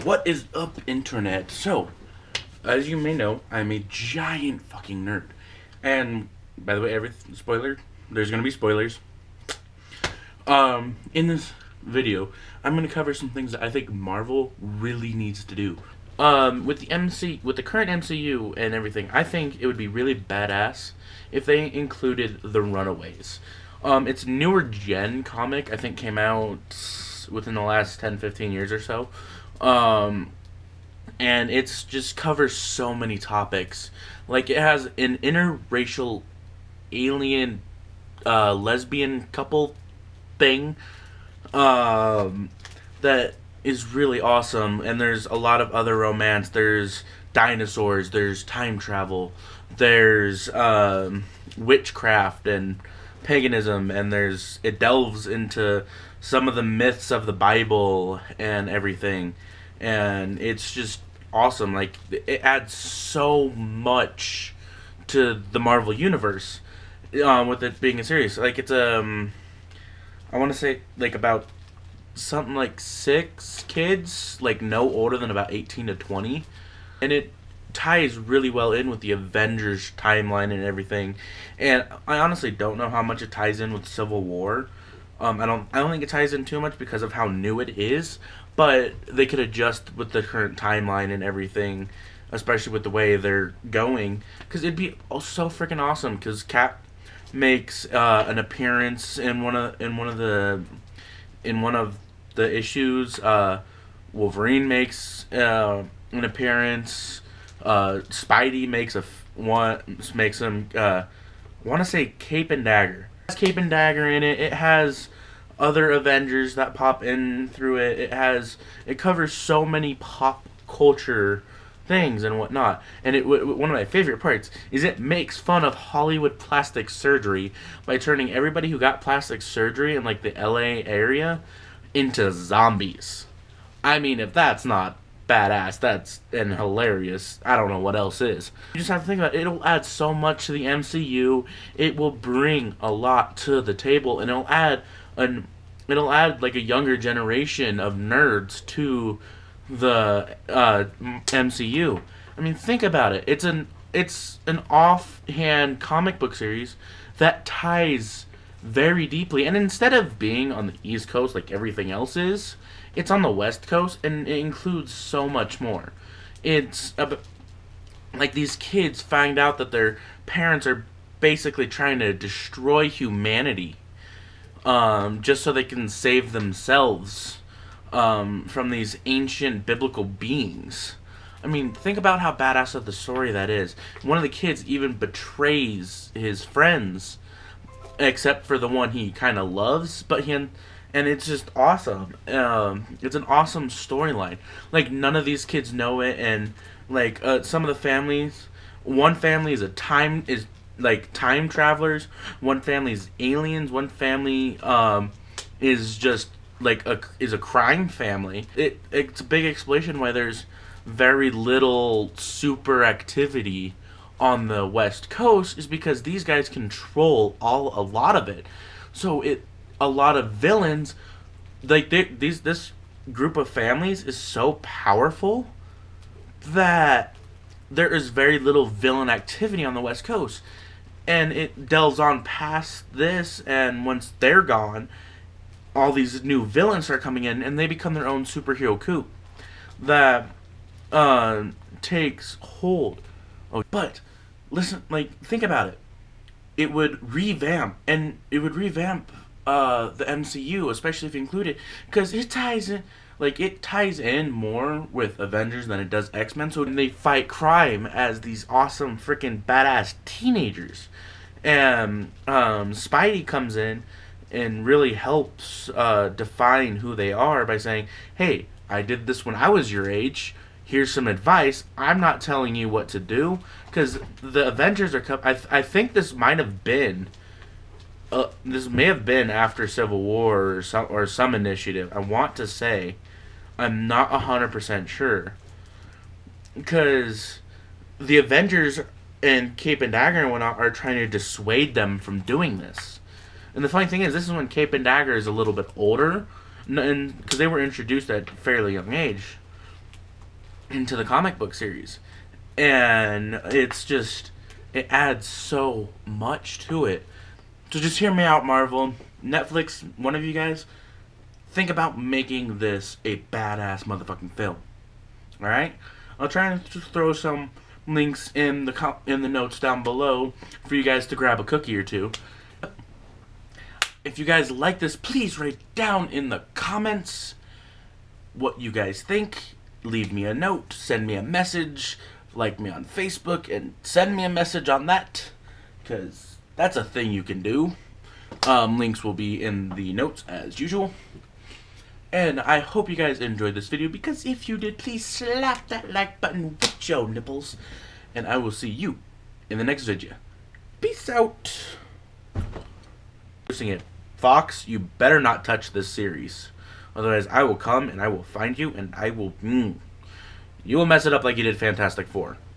What is up, internet? So, as you may know, I'm a giant fucking nerd. And, by the way, spoiler, there's gonna be spoilers. In this video, I'm gonna cover some things that I think Marvel really needs to do. With the current MCU and everything, I think it would be really badass if they included the Runaways. It's a newer gen comic, I think came out within the last 10-15 years or so. And it's just covers so many topics. Like, it has an interracial alien lesbian couple thing that is really awesome, and there's a lot of other romance. There's dinosaurs, there's time travel, there's witchcraft and paganism, and it delves into some of the myths of the Bible and everything, and it's just awesome. Like, it adds so much to the Marvel universe with it being a series. Like, it's I want to say like about something like 6 kids, like no older than about 18 to 20, and it ties really well in with the Avengers timeline and everything. And I honestly don't know how much it ties in with Civil War. I don't think it ties in too much because of how new it is, but they could adjust with the current timeline and everything, especially with the way they're going, because it'd be so freaking awesome. Because Cap makes an appearance in one of the issues. Wolverine makes an appearance. Spidey makes I want to say Cape and Dagger. It has Cape and Dagger in it. It has other Avengers that pop in through it. It covers so many pop culture things and whatnot. And one of my favorite parts is it makes fun of Hollywood plastic surgery by turning everybody who got plastic surgery in like the LA area into zombies. I mean, if that's not badass and hilarious, I don't know what else is. You just have to think about it. It'll add so much to the MCU. It will bring a lot to the table, and it'll add like a younger generation of nerds to the MCU. I mean, think about it. It's an offhand comic book series that ties very deeply, and instead of being on the East Coast like everything else is, it's on the West Coast, and it includes so much more. It's like these kids find out that their parents are basically trying to destroy humanity, just so they can save themselves from these ancient biblical beings. I mean, think about how badass of the story that is. One of the kids even betrays his friends, except for the one he kind of loves, and it's just awesome. It's an awesome storyline. Like, none of these kids know it, and like some of the families, one family is time travelers, one family is aliens, one family is just like a crime family. It's a big explanation why there's very little super activity on the West Coast, is because these guys control a lot of it. So a lot of villains, like this group of families is so powerful that there is very little villain activity on the West Coast, and it delves on past this. And once they're gone, all these new villains start coming in, and they become their own superhero coup that takes hold. Oh, but listen, like, think about it. It would revamp the MCU, especially if you include it, because it ties in more with Avengers than it does X-Men. So they fight crime as these awesome freaking badass teenagers, and Spidey comes in and really helps define who they are by saying, "Hey, I did this when I was your age. Here's some advice. I'm not telling you what to do," because the Avengers are I think this might have been. This may have been after Civil War or some initiative. I want to say, I'm not 100% sure, because the Avengers and Cape and Dagger and whatnot are trying to dissuade them from doing this. And the funny thing is, this is when Cape and Dagger is a little bit older, and because they were introduced at a fairly young age. into the comic book series. And it's just, it adds so much to it. So just hear me out, Marvel. Netflix, one of you guys, think about making this a badass motherfucking film. Alright? I'll try and just throw some links in the notes down below for you guys to grab a cookie or two. If you guys like this, please write down in the comments what you guys think. Leave me a note, send me a message, like me on Facebook, and send me a message on that, because that's a thing you can do. Links will be in the notes as usual. And I hope you guys enjoyed this video, because if you did, please slap that like button with your nipples. And I will see you in the next video. Peace out. It. Fox, you better not touch this series. Otherwise, I will come and I will find you and I will... you will mess it up like you did Fantastic Four.